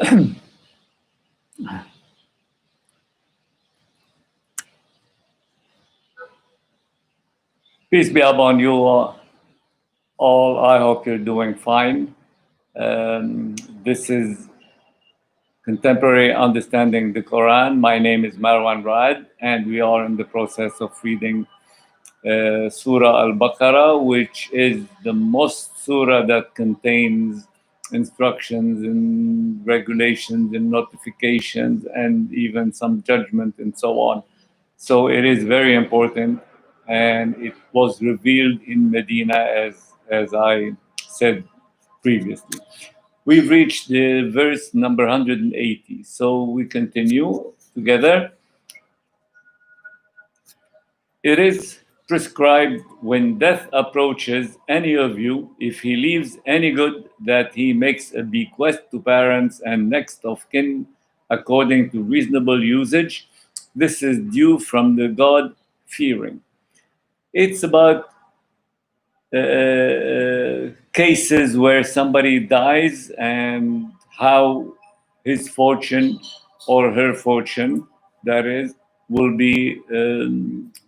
Peace be upon you all. I hope you're doing fine. This is Contemporary Understanding the Quran. My name is Marwan Rad, and we are in the process of reading Surah Al-Baqarah, which is the most surah that contains instructions and regulations and notifications and even some judgment and so on. So it is very important, and it was revealed in Medina, as I said previously. We've reached the verse number 180, so we continue together. It is prescribed when death approaches any of you, if he leaves any good, that he makes a bequest to parents and next of kin according to reasonable usage. This is due from the God-fearing. It's about cases where somebody dies and how his fortune or her fortune, that is, will be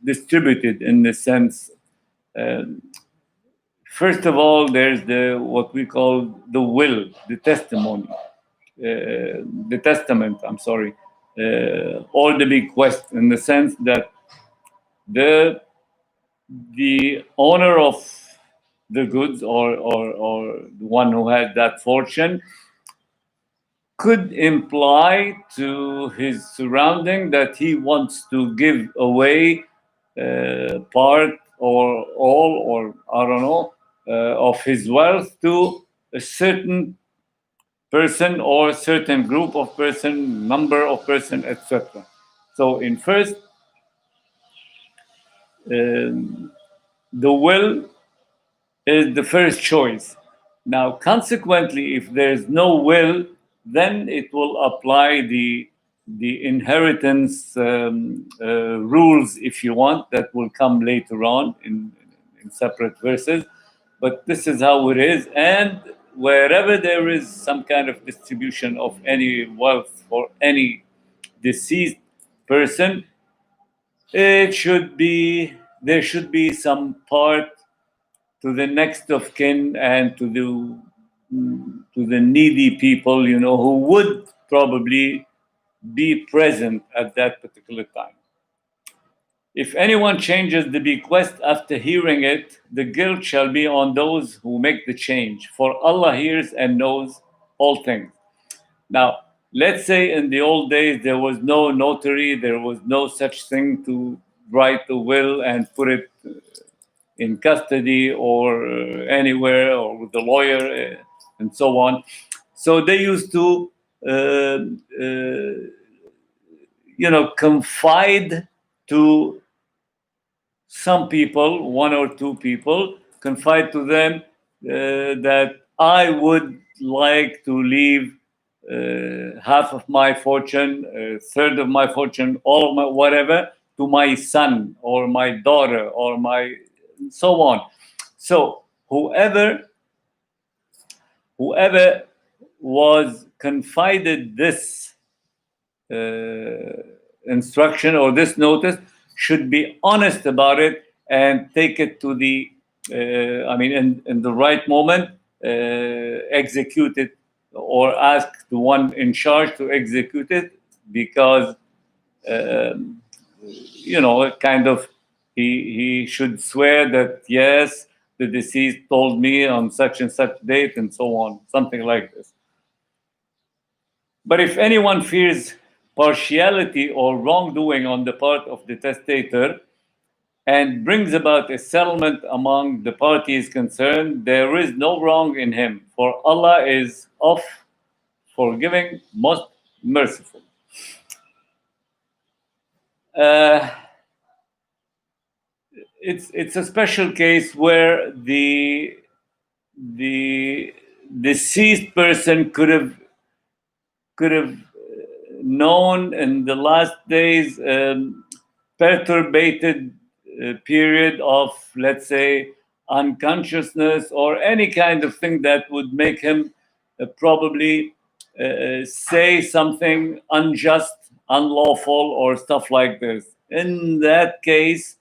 distributed in the sense. First of all, there's what we call the will, the testimony, the testament. I'm sorry, or the bequest, in the sense that the owner of the goods or the one who had that fortune could imply to his surrounding that he wants to give away part or all, or I don't know, of his wealth to a certain person or a certain group of person, number of person, etc. So in first, the will is the first choice. Now, consequently, if there's no will, then it will apply the inheritance rules, if you want, that will come later on in separate verses. But this is how it is. And wherever there is some kind of distribution of any wealth for any deceased person, there should be some part to the next of kin and to the needy people, who would probably be present at that particular time. If anyone changes the bequest after hearing it, the guilt shall be on those who make the change, for Allah hears and knows all things. Now, let's say in the old days there was no notary, there was no such thing to write a will and put it in custody or anywhere, or with a lawyer and so on. So they used to, confide to some people, one or two people, confide to them that I would like to leave half of my fortune, a third of my fortune, all of my whatever, to my son or my daughter or my so on. So whoever was confided this instruction or this notice should be honest about it and take it to the in the right moment, execute it, or ask the one in charge to execute it, because kind of he should swear that yes, the deceased told me on such and such date and so on, something like this. But if anyone fears partiality or wrongdoing on the part of the testator and brings about a settlement among the parties concerned, there is no wrong in him, for Allah is oft forgiving, most merciful. It's a special case where the deceased person could have known in the last days perturbated period of, let's say, unconsciousness or any kind of thing that would make him probably say something unjust, unlawful, or stuff like this. In that case,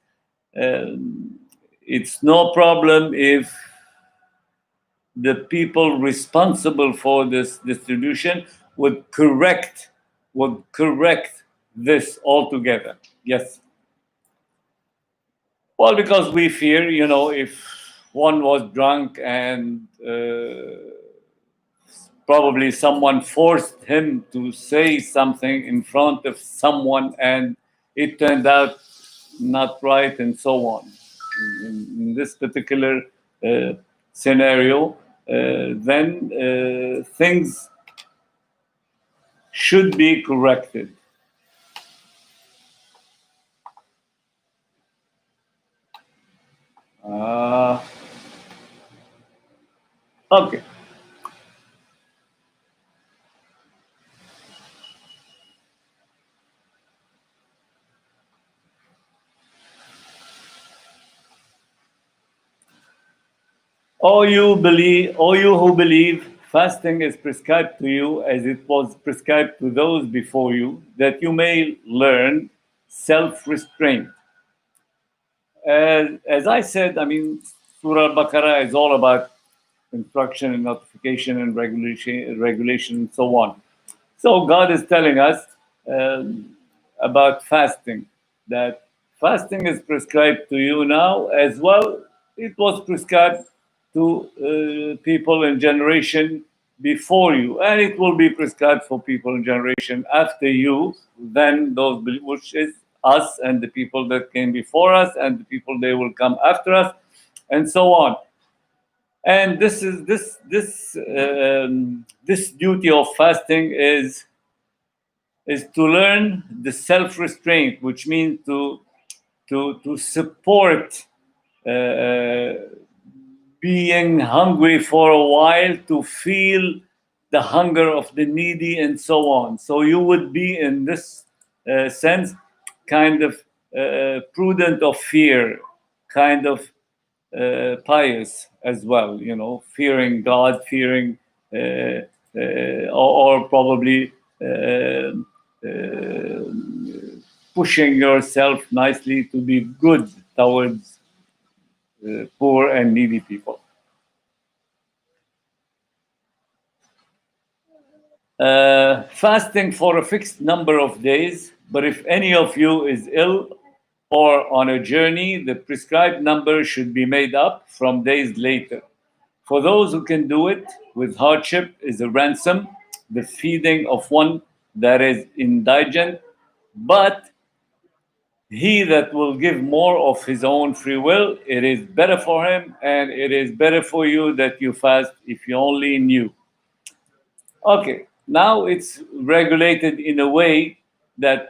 it's no problem if the people responsible for this distribution would correct this altogether. Yes. Well, because we fear, if one was drunk and probably someone forced him to say something in front of someone and it turned out not right and so on. In this particular scenario, then things should be corrected. Okay. Or you who believe fasting is prescribed to you as it was prescribed to those before you, that you may learn self-restraint. As I said, Surah Baqara is all about instruction and notification and regulation and so on. So God is telling us about fasting, that fasting is prescribed to you now as well. It was prescribed to people in generation before you, and it will be prescribed for people in generation after you, then those, which is us and the people that came before us and the people they will come after us, and so on. And this duty of fasting is to learn the self-restraint, which means to support being hungry for a while, to feel the hunger of the needy and so on. So you would be in this sense kind of prudent of fear, kind of pious as well, fearing God, fearing or probably pushing yourself nicely to be good towards poor and needy people. Fasting for a fixed number of days, but if any of you is ill or on a journey, the prescribed number should be made up from days later. For those who can do it with hardship is a ransom, the feeding of one that is indigent, but he that will give more of his own free will, it is better for him, and it is better for you that you fast if you only knew. Okay, now it's regulated in a way that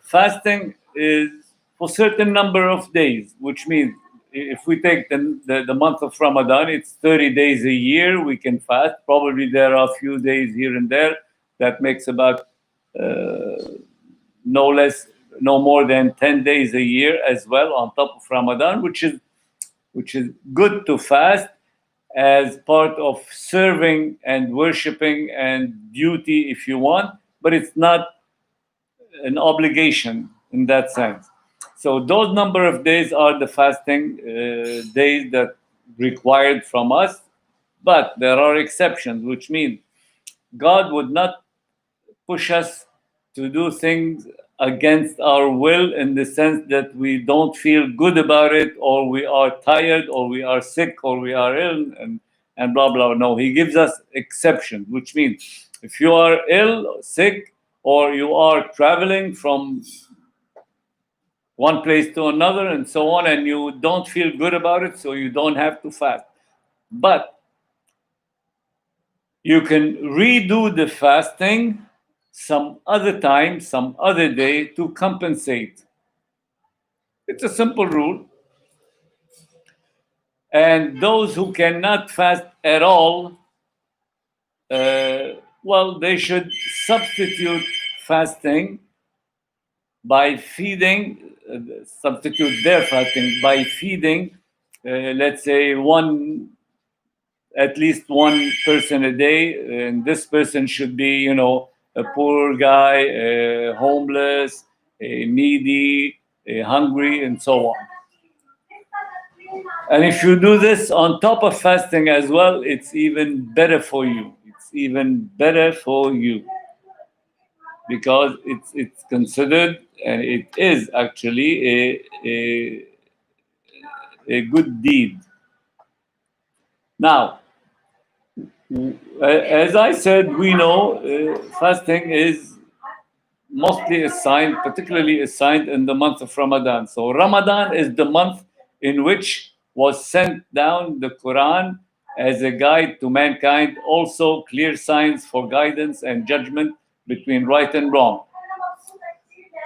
fasting is for certain number of days, which means if we take the month of Ramadan, it's 30 days a year we can fast. Probably there are a few days here and there that makes about no more than 10 days a year as well on top of Ramadan, which is good to fast as part of serving and worshiping and duty if you want, but it's not an obligation in that sense. So those number of days are the fasting days that required from us, but there are exceptions, which means God would not push us to do things against our will, in the sense that we don't feel good about it, or we are tired, or we are sick, or we are ill, and blah blah. No, he gives us exceptions, which means if you are ill, sick, or you are traveling from one place to another and so on, and you don't feel good about it, so you don't have to fast. But you can redo the fasting some other time, some other day, to compensate. It's a simple rule. And those who cannot fast at all, they should substitute fasting by substitute their fasting by feeding, let's say, one at least one person a day, and this person should be, you know, a poor guy, a homeless, a needy, a hungry, and so on. And if you do this on top of fasting as well, it's even better for you. It's even better for you because it's considered, and it is actually a good deed. Now, as I said, we know fasting is mostly assigned, particularly assigned in the month of Ramadan. So Ramadan is the month in which was sent down the Quran as a guide to mankind, also clear signs for guidance and judgment between right and wrong.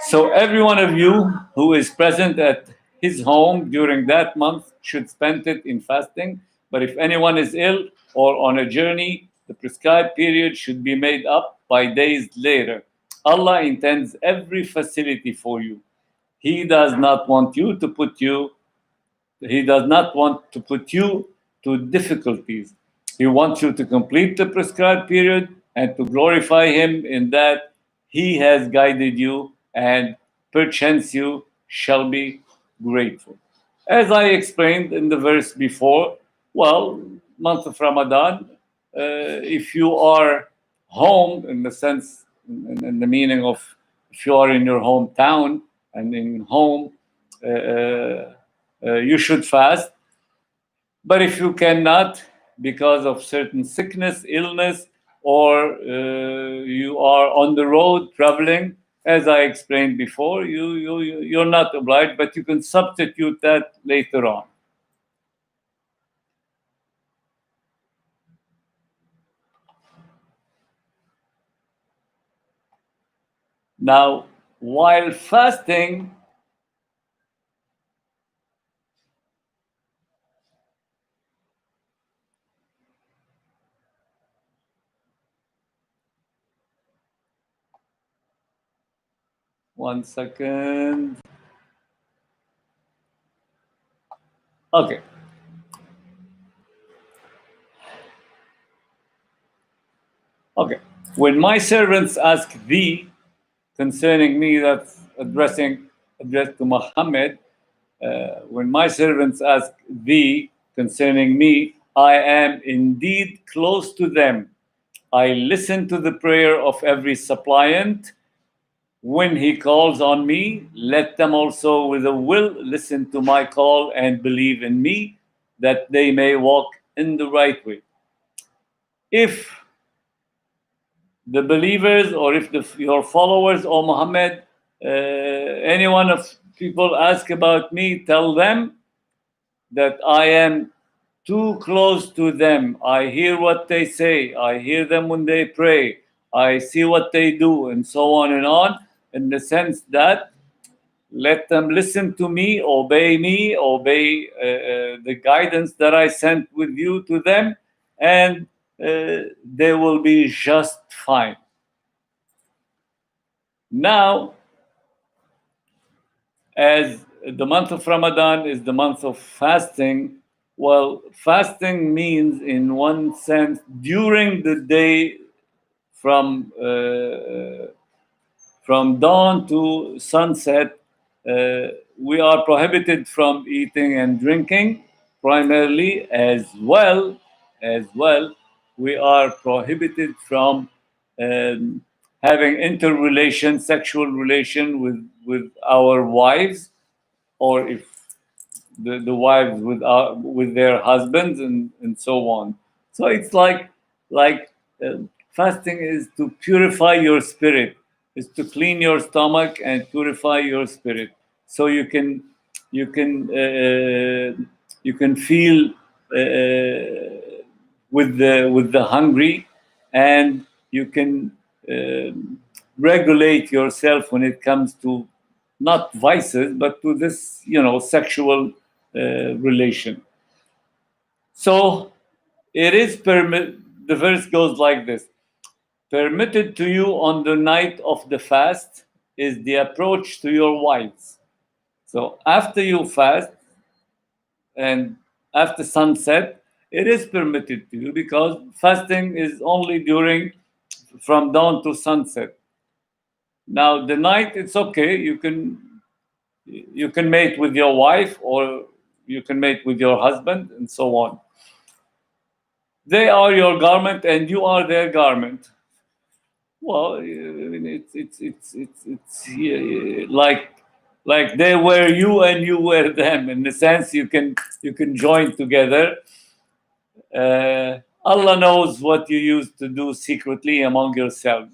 So every one of you who is present at his home during that month should spend it in fasting. But if anyone is ill or on a journey, the prescribed period should be made up by days later. Allah intends every facility for you. He does not want you to put you He does not want to put you to difficulties. He wants you to complete the prescribed period and to glorify Him in that He has guided you, and perchance you shall be grateful. As I explained in the verse before, well, month of Ramadan, if you are home in the sense, in the meaning of if you are in your hometown and in home, you should fast. But if you cannot, because of certain sickness, illness, or you are on the road traveling, as I explained before, you're not obliged, but you can substitute that later on. Now, while fasting, one second. Okay. Okay. When my servants ask thee concerning me, that's addressed to Muhammad. When my servants ask thee concerning me, I am indeed close to them. I listen to the prayer of every suppliant. When he calls on me, let them also with a will listen to my call and believe in me, that they may walk in the right way. If the believers, or if your followers, O Muhammad, any one of people ask about me, tell them that I am too close to them. I hear what they say. I hear them when they pray. I see what they do, and so on, in the sense that let them listen to me, obey the guidance that I sent with you to them, and they will be just fine. Now, as the month of Ramadan is the month of fasting, well, fasting means, in one sense, during the day from dawn to sunset, we are prohibited from eating and drinking, primarily, as well, we are prohibited from having interrelation, sexual relation with our wives, or if the wives with their husbands, and so on. So it's like fasting is to purify your spirit, is to clean your stomach and purify your spirit, so you can feel with the hungry, and you can regulate yourself when it comes to not vices, but to this, sexual relation. So it is the verse goes like this: permitted to you on the night of the fast is the approach to your wives. So after you fast and after sunset, it is permitted to you, because fasting is only during from dawn to sunset. Now the night, it's okay. You can mate with your wife, or you can mate with your husband, and so on. They are your garment, and you are their garment. Well, I mean, it's like they were you and you were them. In the sense, you can join together. Allah knows what you used to do secretly among yourselves.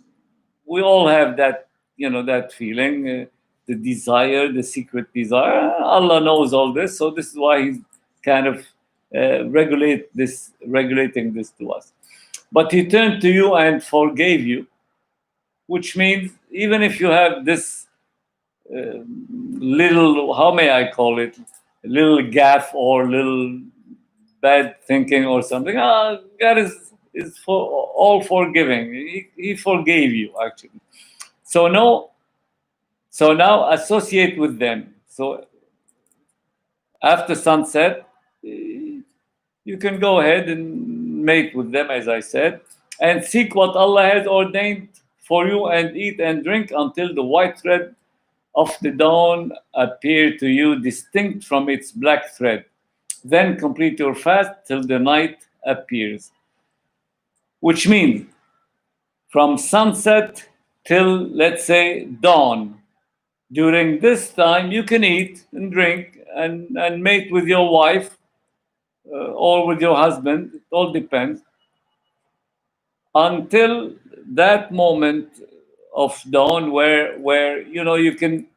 We all have that, that feeling, the desire, the secret desire. Allah knows all this, so this is why He's kind of regulating this to us. But He turned to you and forgave you, which means even if you have this little, how may I call it, little gaffe or little bad thinking or something, God is for all forgiving. He forgave you, actually. So now associate with them. So after sunset, you can go ahead and mate with them, as I said, and seek what Allah has ordained for you, and eat and drink until the white thread of the dawn appear to you distinct from its black thread. Then complete your fast till the night appears. Which means from sunset till, let's say, dawn. During this time, you can eat and drink and mate with your wife or with your husband. It all depends. Until that moment of dawn where you can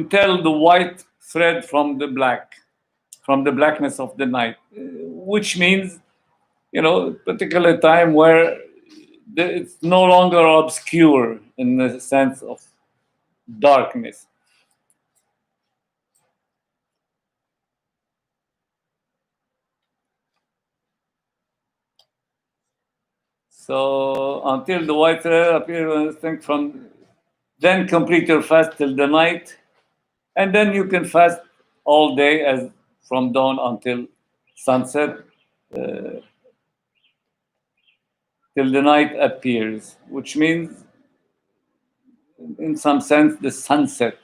tell the white thread from the blackness of the night, which means particular time where it's no longer obscure in the sense of darkness. So until the white thread appears, then complete your fast till the night, and then you can fast all day, as from dawn until sunset, till the night appears, which means, in some sense, the sunset.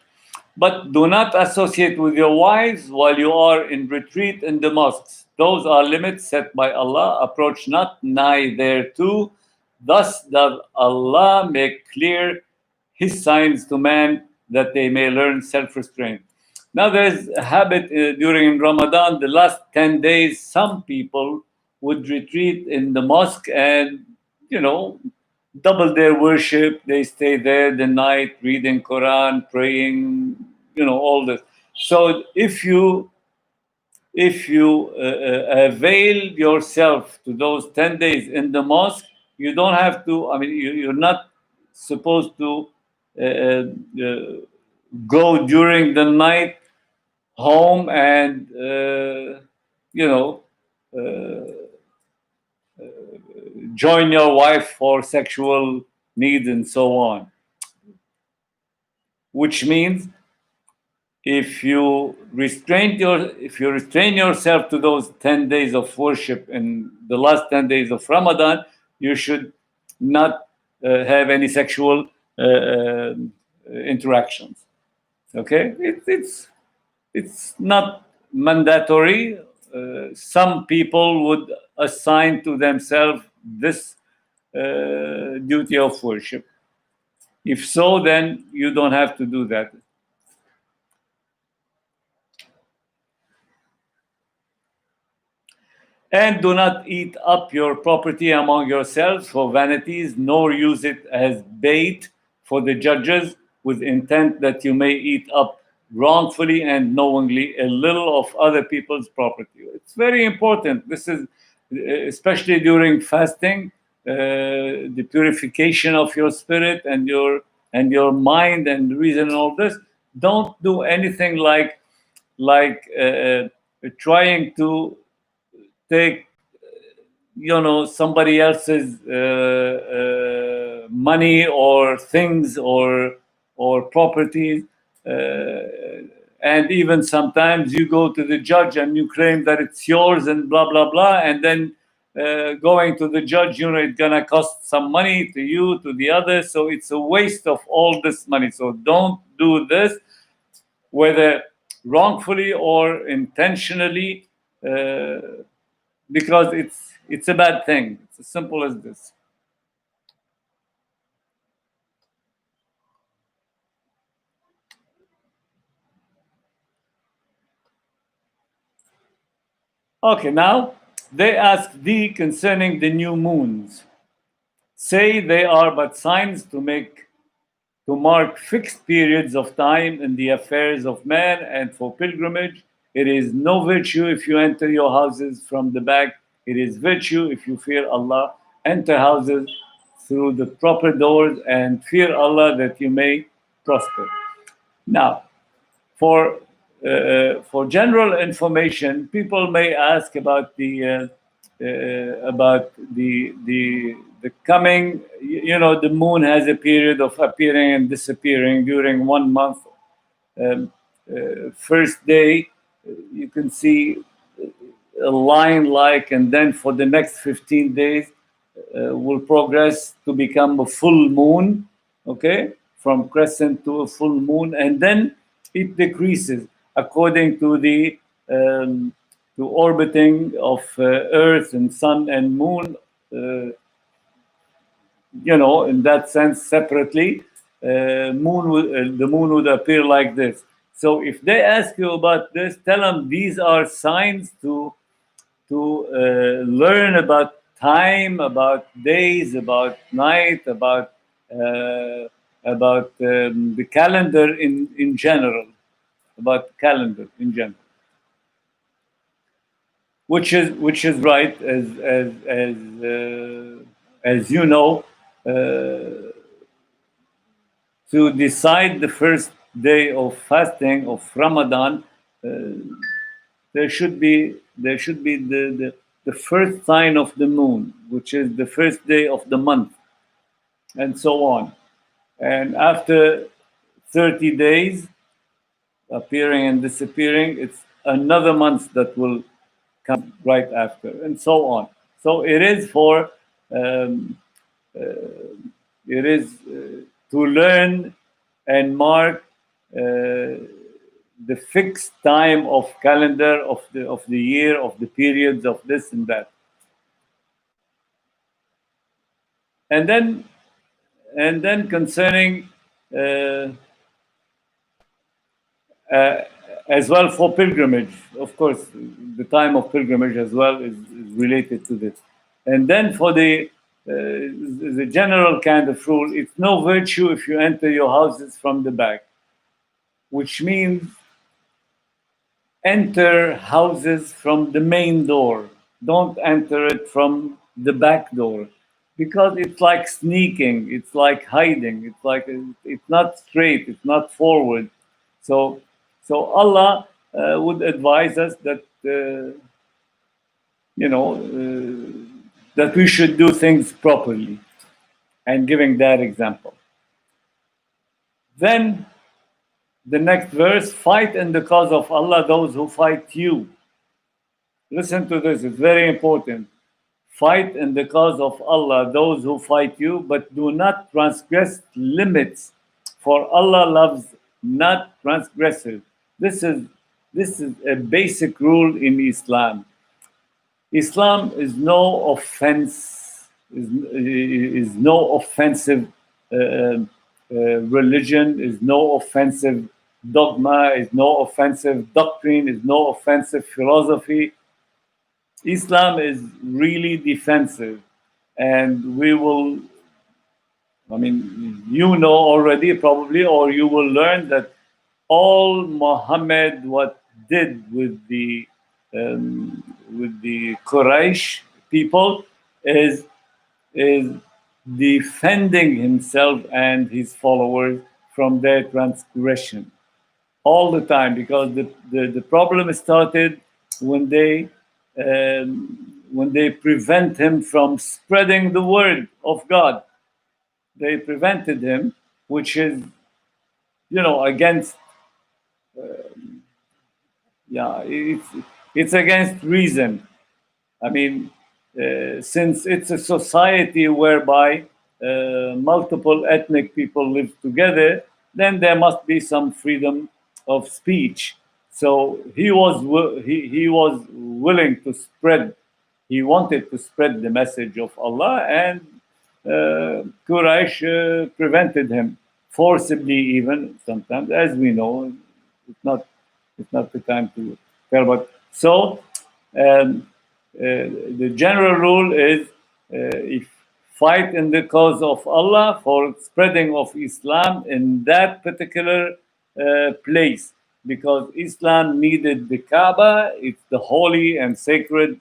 But do not associate with your wives while you are in retreat in the mosques. Those are limits set by Allah. Approach not nigh thereto. Thus does Allah make clear His signs to man, that they may learn self-restraint. Now there's a habit during Ramadan, the last 10 days, some people would retreat in the mosque and, double their worship. They stay there the night, reading Quran, praying, all this. So if you avail yourself to those 10 days in the mosque, you don't have to, you're not supposed to go during the night home and, join your wife for sexual needs and so on. Which means if you restrain yourself to those 10 days of worship in the last 10 days of Ramadan, you should not have any sexual interactions. Okay, it's not mandatory. Some people would assign to themselves this duty of worship. If so, then you don't have to do that. And do not eat up your property among yourselves for vanities, nor use it as bait for the judges, with intent that you may eat up wrongfully and knowingly a little of other people's property. It's very important. This is especially during fasting, the purification of your spirit and your mind and reason and all this. Don't do anything like trying to take somebody else's money or things or properties and even sometimes you go to the judge and you claim that it's yours and blah blah blah, and then going to the judge, it's gonna cost some money to you, to the other, so it's a waste of all this money. So don't do this, whether wrongfully or intentionally, because it's a bad thing. It's as simple as this. Okay, now they ask thee concerning the new moons. Say they are but signs to mark fixed periods of time in the affairs of man, and for pilgrimage. It is no virtue if you enter your houses from the back. It is virtue if you fear Allah. Enter houses through the proper doors and fear Allah that you may prosper. Now, for general information, people may ask about the coming. The moon has a period of appearing and disappearing during 1 month. First day, you can see a line like, and then for the next 15 days, will progress to become a full moon. Okay, from crescent to a full moon, and then it decreases according to the to orbiting of Earth and Sun and Moon. In that sense, separately, the moon would appear like this. So if they ask you about this, tell them these are signs to learn about time, about days, about night, about the calendar in general, which is right, as you know, to decide the first day of fasting of Ramadan. There should be the first sign of the moon, which is the first day of the month, and so on. And after 30 days, appearing and disappearing, it's another month that will come right after, and so on. So it is to learn and mark the fixed time of calendar of the year, of the periods of this and that. And then concerning as well for pilgrimage, of course, the time of pilgrimage as well is related to this. And then for the general kind of rule, it's no virtue if you enter your houses from the back, which means enter houses from the main door. Don't enter it from the back door, because it's like sneaking, it's like hiding, it's not straight, it's not forward. So Allah would advise us that that we should do things properly, and giving that example. Then the next verse, fight in the cause of Allah those who fight you. Listen to this, it's very important. Fight in the cause of Allah those who fight you, but do not transgress limits, for Allah loves not transgressors. This is a basic rule in Islam. Islam is no offense, is no offensive religion, is no offensive dogma, is no offensive doctrine, is no offensive philosophy. Islam is really defensive, and already probably, or you will learn that all Muhammad did with the Quraysh people is defending himself and his followers from their transgression all the time, because the problem started when they prevent him from spreading the word of God. They prevented him, which is against yeah, it's against reason. I mean, since it's a society whereby multiple ethnic people live together, then there must be some freedom of speech. So he was willing to spread. He wanted to spread the message of Allah, and Quraysh prevented him forcibly, even sometimes, as we know. It's not it's not the time to tell. But so um, the general rule is if fight in the cause of Allah for spreading of Islam in that particular place, because Islam needed the Kaaba. It's the holy and sacred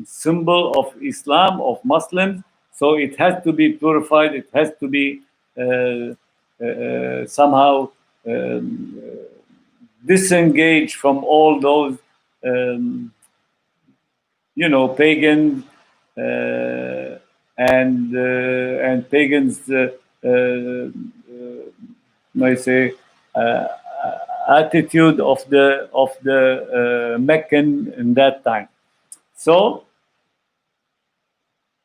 symbol of Islam, of Muslims. So it has to be purified. It has to be somehow disengaged from all those pagans and pagans I say attitude of the Meccan in that time. So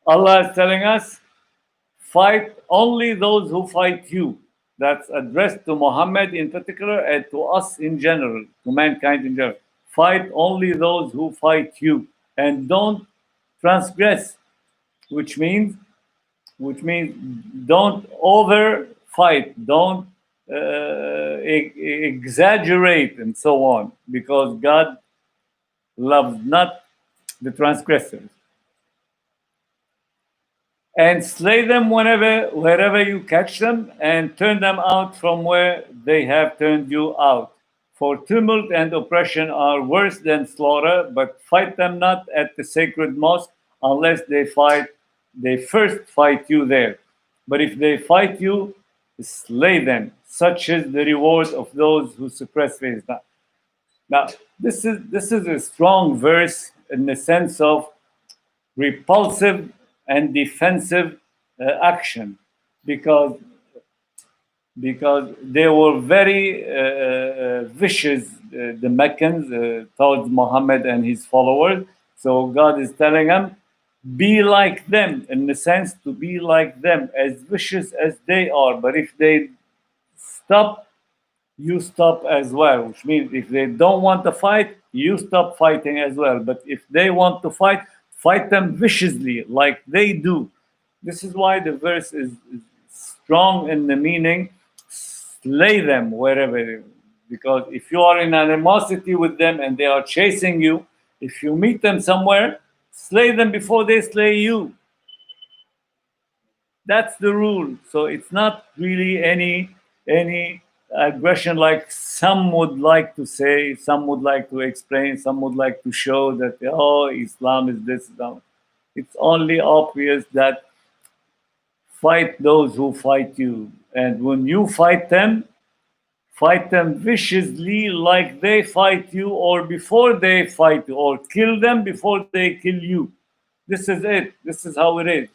Allah is telling us, fight only those who fight you. That's addressed to Muhammad in particular and to us in general, to mankind in general. Fight only those who fight you, and don't transgress, which means don't over fight, don't exaggerate, and so on, because God loves not the transgressors. And slay them wherever you catch them, and turn them out from where they have turned you out. For tumult and oppression are worse than slaughter, but fight them not at the sacred mosque unless they first fight you there. But if they fight you, slay them. Such is the reward of those who suppress faith. Now, this is a strong verse in the sense of repulsive and defensive action, because they were very vicious, the Meccans, towards Muhammad and his followers. So God is telling them, be like them, in the sense to be like them, as vicious as they are. But if they stop, you stop as well, which means if they don't want to fight, you stop fighting as well. But if they want to fight, fight them viciously like they do. This is why the verse is strong in the meaning, slay them wherever. Because if you are in animosity with them and they are chasing you, if you meet them somewhere, slay them before they slay you. That's the rule. So it's not really any aggression like some would like to say, some would like to explain, some would like to show that, oh, Islam is this. It's only obvious that fight those who fight you. And when you fight them viciously like they fight you, or before they fight you, or kill them before they kill you. This is it. This is how it is.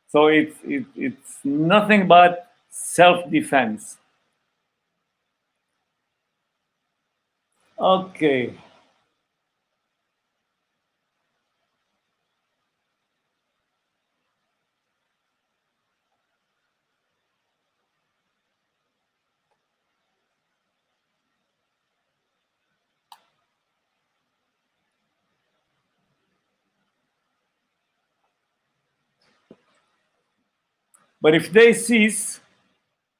So it's nothing but self-defense. Okay. But if they cease,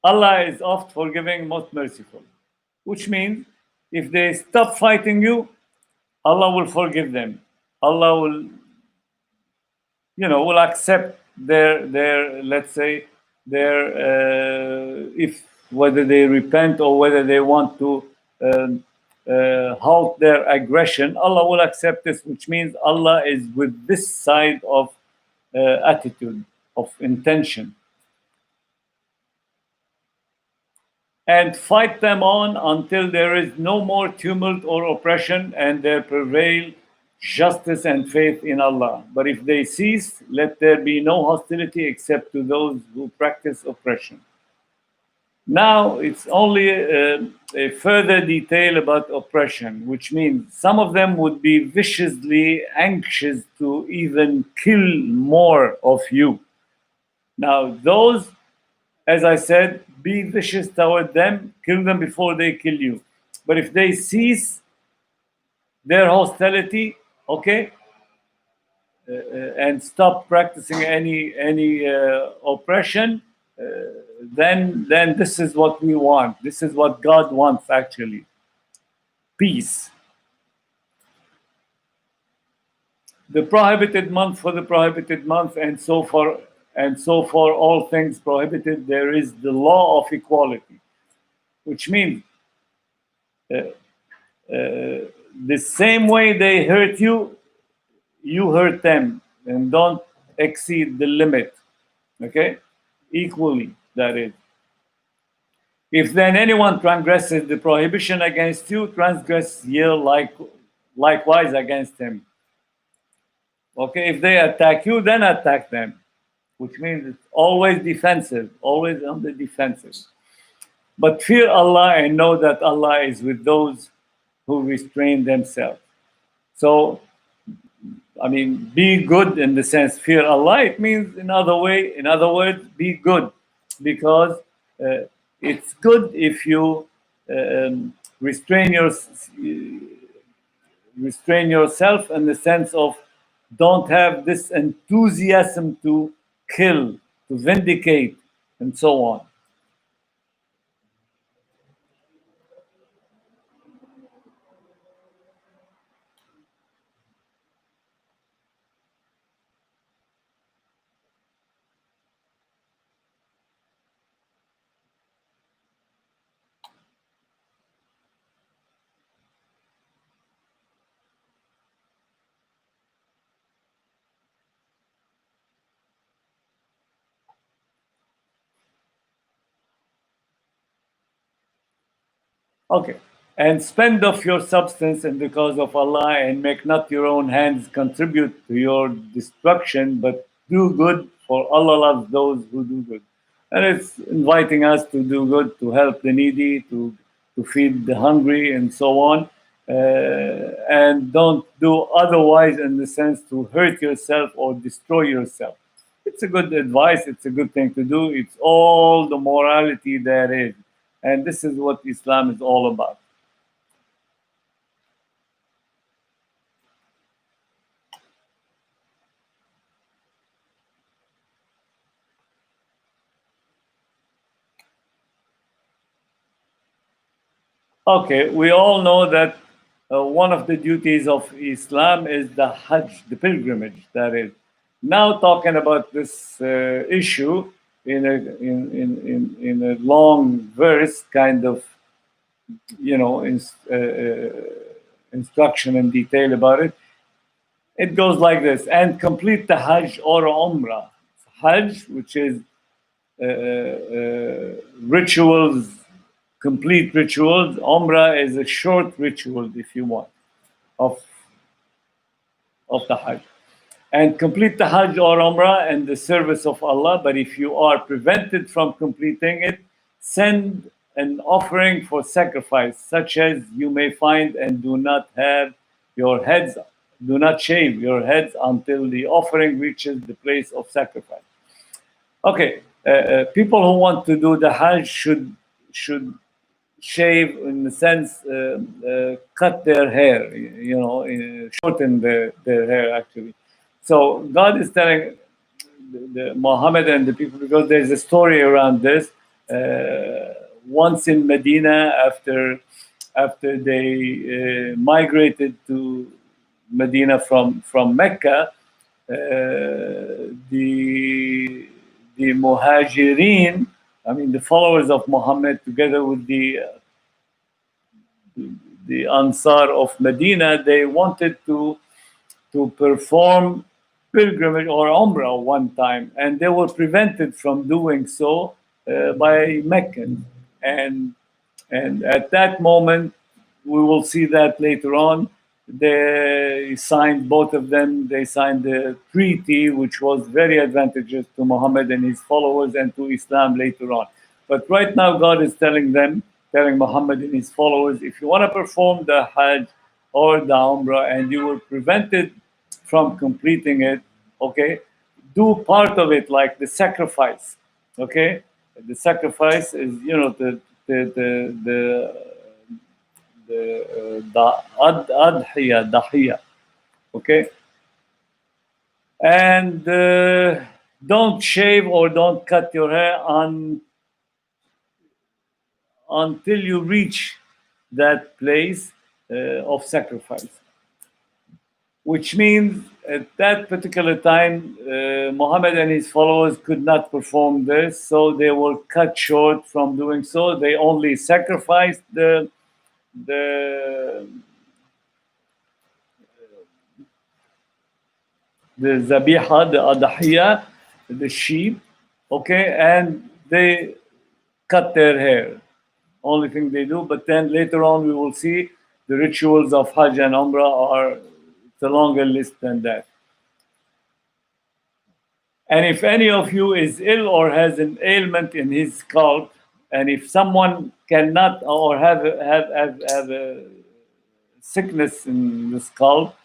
Allah is oft forgiving, most merciful. Which means if they stop fighting you, Allah will forgive them. Allah will accept their let's say their if whether they repent or whether they want to halt their aggression. Allah will accept this, which means Allah is with this side of attitude, of intention. And fight them on until there is no more tumult or oppression, and there prevail justice and faith in Allah. But if they cease, let there be no hostility except to those who practice oppression. Now it's only a further detail about oppression, which means some of them would be viciously anxious to even kill more of you. Now, those, as I said, be vicious toward them, kill them before they kill you. But if they cease their hostility, okay, and stop practicing any oppression, then this is what we want. This is what God wants, actually. Peace. The prohibited month for the prohibited month, and so for all things prohibited, there is the law of equality, which means the same way they hurt you, you hurt them, and don't exceed the limit. Okay, equally, that is. If then anyone transgresses the prohibition against you, transgress ye likewise against him. Okay, if they attack you, then attack them, which means it's always defensive, always on the defensive. But fear Allah and know that Allah is with those who restrain themselves. So, I mean, be good in the sense fear Allah. It means in other words, be good, because it's good if you restrain yourself in the sense of don't have this enthusiasm to kill, to vindicate, and so on. Okay. And spend of your substance in the cause of Allah, and make not your own hands contribute to your destruction, but do good, for Allah loves those who do good. And it's inviting us to do good, to help the needy, to feed the hungry, and so on. And don't do otherwise in the sense to hurt yourself or destroy yourself. It's a good advice. It's a good thing to do. It's all the morality there is. And this is what Islam is all about. Okay, we all know that one of the duties of Islam is the Hajj, the pilgrimage. That is, now talking about this issue in a long verse, kind of, instruction and detail about it. It goes like this: and complete the Hajj or Umrah. Hajj, which is rituals, complete rituals. Umrah is a short ritual, if you want, of the Hajj. And complete the Hajj or Umrah in the service of Allah. But if you are prevented from completing it, send an offering for sacrifice, such as you may find, and do not shave your heads until the offering reaches the place of sacrifice. Okay, people who want to do the Hajj should shave, in the sense, cut their hair, shorten their hair, actually. So God is telling the Muhammad and the people, because there's a story around this. Once in Medina, after they migrated to Medina from Mecca, the Muhajirin, I mean the followers of Muhammad, together with the Ansar of Medina, they wanted to perform pilgrimage or Umrah one time, and they were prevented from doing so by Meccans. And at that moment, we will see that later on, they signed, both of them, they signed the treaty, which was very advantageous to Muhammad and his followers and to Islam later on. But right now, God is telling Muhammad and his followers, if you want to perform the Hajj or the Umrah and you were prevented from completing it, okay, do part of it like the sacrifice, okay. The sacrifice is, the adhiya, dahiya, okay. And don't shave or don't cut your hair until you reach that place of sacrifice. Which means at that particular time, Muhammad and his followers could not perform this, so they were cut short from doing so. They only sacrificed the zabiha, the adhiya, the sheep, okay, and they cut their hair. Only thing they do. But then later on we will see the rituals of Hajj and Umrah are, it's a longer list than that. And if any of you is ill or has an ailment in his scalp, and if someone cannot or have a sickness in the scalp,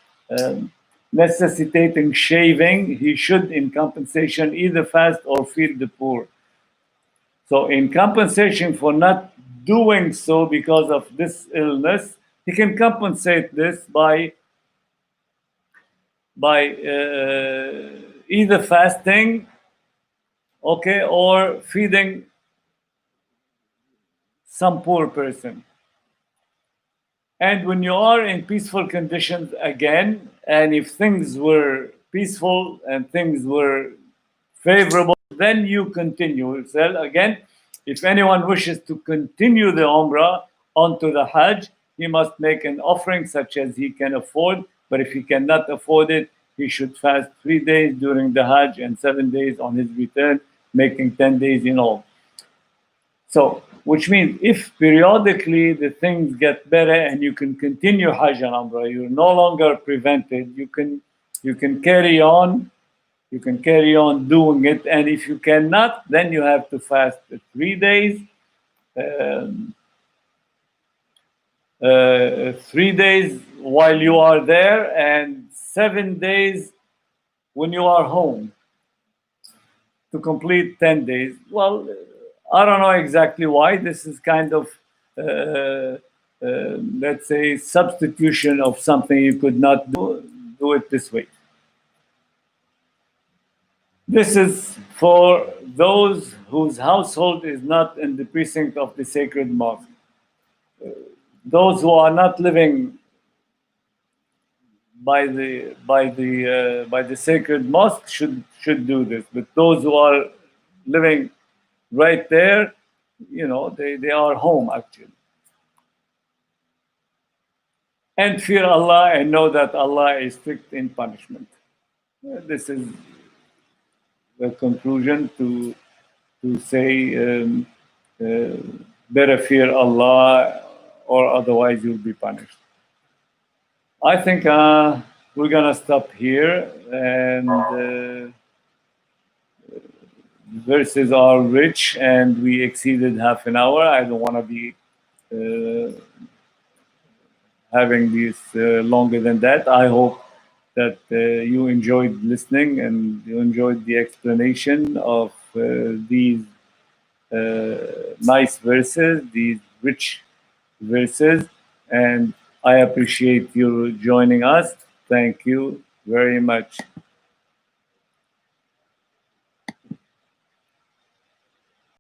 necessitating shaving, he should, in compensation, either fast or feed the poor. So in compensation for not doing so because of this illness, he can compensate this by either fasting, okay, or feeding some poor person. And when you are in peaceful conditions again, and if things were peaceful and things were favorable, then you continue. So again, if anyone wishes to continue the Umrah onto the Hajj, he must make an offering such as he can afford. But if he cannot afford it, he should fast 3 days during the Hajj and 7 days on his return, making 10 days in all. So, which means if periodically the things get better and you can continue Hajj and Umrah, you're no longer prevented. You can carry on. You can carry on doing it, and if you cannot, then you have to fast 3 days. 3 days while you are there, and 7 days when you are home, to complete 10 days. Well, I don't know exactly why. This is kind of, let's say, substitution of something you could not do it this way. This is for those whose household is not in the precinct of the sacred mosque. Those who are not living by the sacred mosque should do this. But those who are living right there, they are home actually. And fear Allah and know that Allah is strict in punishment. This is the conclusion to say better fear Allah or otherwise you'll be punished. I think we're gonna stop here, and verses are rich and we exceeded half an hour. I don't want to be having this longer than that. I hope that you enjoyed listening and you enjoyed the explanation of these nice verses, these rich verses, and I appreciate you joining us. Thank you very much.